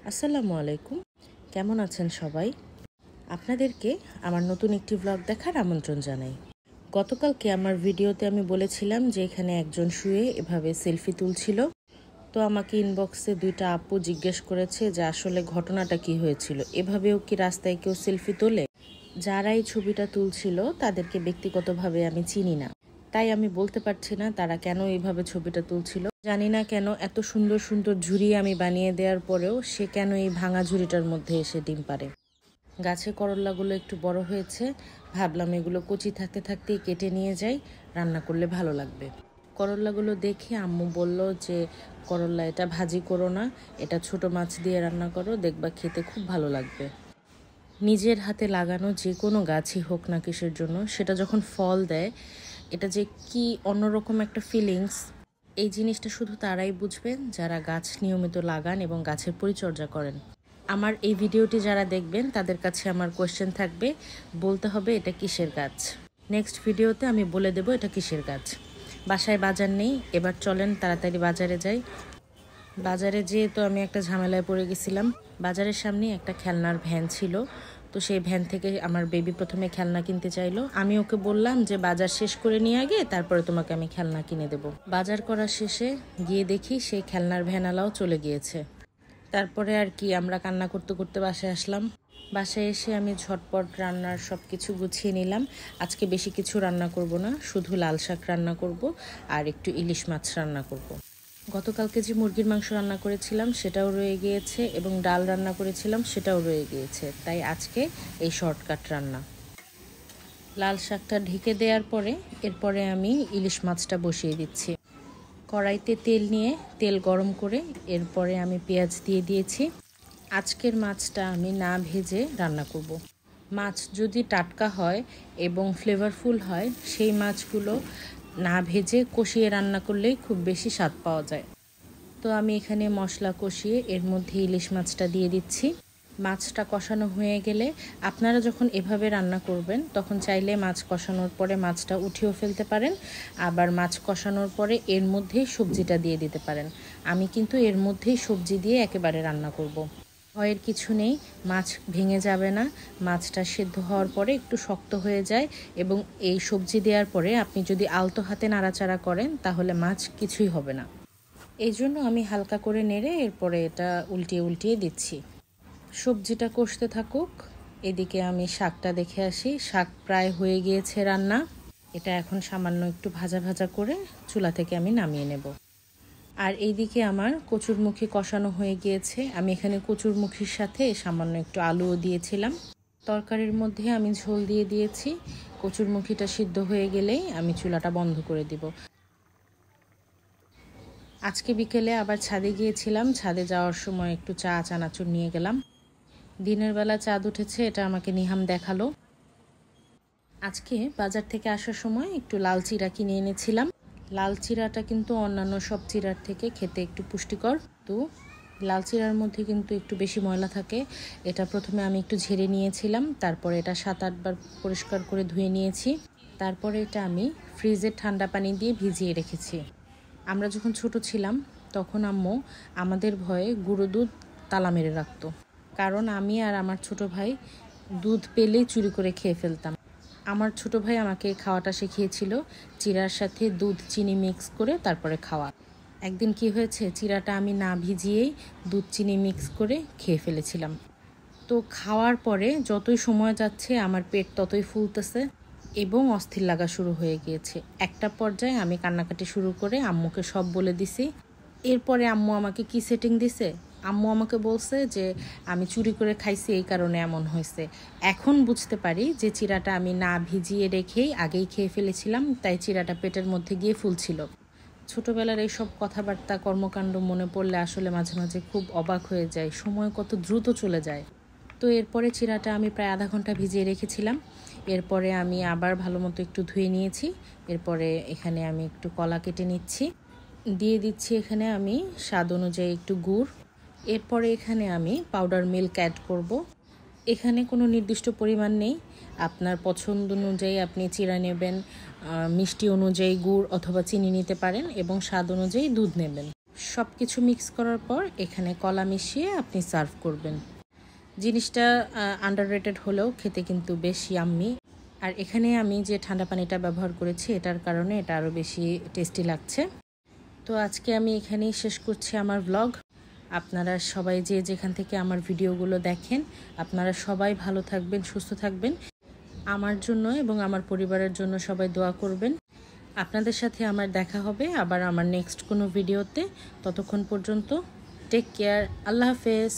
আসসালামু আলাইকুম। কেমন আছেন সবাই? আপনাদেরকে আমার নতুন একটি ব্লগ দেখার আমন্ত্রণ জানাই। গতকালকে আমার ভিডিওতে আমি বলেছিলাম যে এখানে একজন শুয়ে এভাবে সেলফি তুলছিল। তো আমাকে ইনবক্সে 2টা আপু জিজ্ঞেস করেছে যে আসলে ঘটনাটা কি হয়েছিল, এভাবেও কি রাস্তায় কেউ সেলফি তোলে? যারা এই ছবিটা তুলছিল তাদেরকে ব্যক্তিগতভাবে আমি চিনি না, তাই আমি বলতে পারছি না তারা কেন এইভাবে ছবিটা তুলছিল। জানি না কেন এত সুন্দর সুন্দর ঝুড়ি আমি বানিয়ে দেওয়ার পরেও সে কেন এই ভাঙা ঝুড়িটার মধ্যে এসে ডিম পারে। গাছে করল্লাগুলো একটু বড় হয়েছে, ভাবলাম এগুলো কচি থাকতে থাকতেই কেটে নিয়ে যাই, রান্না করলে ভালো লাগবে। করল্লাগুলো দেখে আম্মু বলল যে করল্লা এটা ভাজি করো না, এটা ছোট মাছ দিয়ে রান্না করো, দেখবা খেতে খুব ভালো লাগবে। নিজের হাতে লাগানো যে কোনো গাছই হোক না কিসের জন্য, সেটা যখন ফল দেয় এটা যে কি অন্যরকম একটা ফিলিংস, এই জিনিসটা শুধু তারাই বুঝবেন যারা গাছ নিয়মিত লাগান এবং গাছের পরিচর্যা করেন। আমার এই ভিডিওটি যারা দেখবেন তাদের কাছে আমার কোয়েশ্চেন থাকবে, বলতে হবে এটা কিসের গাছ। নেক্সট ভিডিওতে আমি বলে দেব এটা কিসের গাছ। বাসায় বাজার নেই, এবার চলেন তাড়াতাড়ি বাজারে যাই। বাজারে যেয়ে তো আমি একটা ঝামেলায় পড়ে গেছিলাম। বাজারের সামনে একটা খেলনার ভ্যান ছিল, তো সেই ভ্যান থেকে আমার বেবি প্রথমে খেলনা কিনতে চাইলো। আমি ওকে বললাম যে বাজার শেষ করে নিয়ে আগে তারপরে তোমাকে আমি খেলনা কিনে দেব। বাজার করার শেষে গিয়ে দেখি সেই খেলনার ভ্যানালাও চলে গিয়েছে। তারপরে আর কি, আমরা কান্না করতে করতে বাসায় আসলাম। বাসায় এসে আমি ঝটপট রান্নার সব কিছু গুছিয়ে নিলাম। আজকে বেশি কিছু রান্না করব না, শুধু লাল শাক রান্না করব আর একটু ইলিশ মাছ রান্না করব। গতকালকে যে মুরগির মাংস রান্না করেছিলাম সেটাও রয়ে গিয়েছে এবং ডাল রান্না করেছিলাম সেটাও রয়ে গিয়েছে, তাই আজকে এই শর্টকাট রান্না। লাল শাকটা ঢেকে দেওয়ার পরে এরপরে আমি ইলিশ মাছটা বসিয়ে দিচ্ছি। কড়াইতে তেল নিয়ে তেল গরম করে এরপরে আমি পেঁয়াজ দিয়ে দিয়েছি। আজকের মাছটা আমি না ভেজে রান্না করব। মাছ যদি টাটকা হয় এবং ফ্লেভারফুল হয় সেই মাছগুলো না ভেজে কষিয়ে রান্না করলেই খুব বেশি স্বাদ পাওয়া যায়। তো আমি এখানে মশলা কষিয়ে এর মধ্যে ইলিশ মাছটা দিয়ে দিচ্ছি। মাছটা কষানো হয়ে গেলে আপনারা যখন এভাবে রান্না করবেন তখন চাইলে মাছ কষানোর পরে মাছটা উঠিয়েও ফেলতে পারেন, আবার মাছ কষানোর পরে এর মধ্যেই সবজিটা দিয়ে দিতে পারেন। আমি কিন্তু এর মধ্যেই সবজি দিয়ে একেবারে রান্না করব। ভয়ের কিছু নেই, মাছ ভেঙে যাবে না। মাছটা সেদ্ধ হওয়ার পরে একটু শক্ত হয়ে যায় এবং এই সবজি দেওয়ার পরে আপনি যদি আলতো হাতে নাড়াচাড়া করেন তাহলে মাছ কিছুই হবে না। এই জন্য আমি হালকা করে নেড়ে এরপরে এটা উল্টিয়ে উল্টিয়ে দিচ্ছি। সবজিটা কষতে থাকুক, এদিকে আমি শাকটা দেখে আসি। শাক প্রায় হয়ে গিয়েছে রান্না। এটা এখন সামান্য একটু ভাজা ভাজা করে চুলা থেকে আমি নামিয়ে নেব। আর এইদিকে আমার কচুরমুখী কষানো হয়ে গিয়েছে। আমি এখানে কচুরমুখীর সাথে সামান্য একটু আলুও দিয়েছিলাম। তরকারির মধ্যে আমি ঝোল দিয়ে দিয়েছি। কচুরমুখীটা সিদ্ধ হয়ে গেলেই আমি চুলাটা বন্ধ করে দিব। আজকে বিকেলে আবার ছাদে গিয়েছিলাম। ছাদে যাওয়ার সময় একটু চানাচুর নিয়ে গেলাম। দিনের বেলা চাঁদ উঠেছে, এটা আমাকে নিহাম দেখালো। আজকে বাজার থেকে আসার সময় একটু লাল চিরা কিনে এনেছিলাম। লাল চিরাটা কিন্তু অন্যান্য সব চিরার থেকে খেতে একটু পুষ্টিকর। তো লাল চিরার মধ্যে কিন্তু একটু বেশি ময়লা থাকে। এটা প্রথমে আমি একটু ঝেড়ে নিয়েছিলাম, তারপরে এটা 7-8 বার পরিষ্কার করে ধুয়ে নিয়েছি। তারপরে এটা আমি ফ্রিজে ঠান্ডা পানি দিয়ে ভিজিয়ে রেখেছি। আমরা যখন ছোট ছিলাম তখন আম্মু আমাদের ভয়ে গুঁড়ো দুধ তালা মেরে রাখতো, কারণ আমি আর আমার ছোট ভাই দুধ পেলেই চুরি করে খেয়ে ফেলতাম। আমার ছোট ভাই আমাকে খাওয়াটা শিখিয়েছিল, চিরার সাথে দুধ চিনি মিক্স করে তারপরে খাওয়া। একদিন কি হয়েছে, চিরাটা আমি না ভিজিয়েই দুধ চিনি মিক্স করে খেয়ে ফেলেছিলাম। তো খাওয়ার পরে যতই সময় যাচ্ছে আমার পেট ততই ফুলতেছে এবং অস্থির লাগা শুরু হয়ে গিয়েছে। একটা পর্যায়ে আমি কান্নাকাটি শুরু করে আম্মুকে সব বলে দিছি। এরপরে আম্মু আমাকে কি সেটিং দিছে, আম্মু আমাকে বলছে যে আমি চুরি করে খাইছি এই কারণে এমন হয়েছে। এখন বুঝতে পারি যে চিরাটা আমি না ভিজিয়ে রেখেই আগেই খেয়ে ফেলেছিলাম, তাই চিরাটা পেটের মধ্যে গিয়ে ফুলছিল। ছোটবেলার এইসব কথাবার্তা কর্মকাণ্ড মনে পড়লে আসলে মাঝে মাঝে খুব অবাক হয়ে যায়, সময় কত দ্রুত চলে যায়। তো এরপরে চিরাটা আমি প্রায় আধা ঘন্টা ভিজিয়ে রেখেছিলাম। এরপরে আমি আবার ভালো মতো একটু ধুয়ে নিয়েছি। এরপরে এখানে আমি একটু কলা কেটে নিচ্ছি, দিয়ে দিচ্ছি এখানে আমি স্বাদ অনুযায়ী একটু গুড়। এরপরে এখানে আমি পাউডার মিল্ক অ্যাড করব। এখানে কোনো নির্দিষ্ট পরিমাণ নেই, আপনার পছন্দ অনুযায়ী আপনি চিরা নেবেন, মিষ্টি অনুযায়ী গুড় অথবা চিনি নিতে পারেন এবং স্বাদ অনুযায়ী দুধ নেবেন। সব কিছু মিক্স করার পর এখানে কলা মিশিয়ে আপনি সার্ভ করবেন। জিনিসটা আন্ডাররেটেড হলেও খেতে কিন্তু বেশ ইয়াম্মি। আর এখানে আমি যে ঠান্ডা পানিটা ব্যবহার করেছি এটার কারণে এটা আরও বেশি টেস্টি লাগছে। তো আজকে আমি এখানেই শেষ করছি আমার ব্লগ। আপনারা সবাই যে যেখান থেকে আমার ভিডিওগুলো দেখেন, আপনারা সবাই ভালো থাকবেন, সুস্থ থাকবেন। আমার জন্য এবং আমার পরিবারের জন্য সবাই দোয়া করবেন। আপনাদের সাথে আমার দেখা হবে আবার আমার নেক্সট কোনো ভিডিওতে। ততক্ষণ পর্যন্ত টেক কেয়ার। আল্লাহ হাফেজ।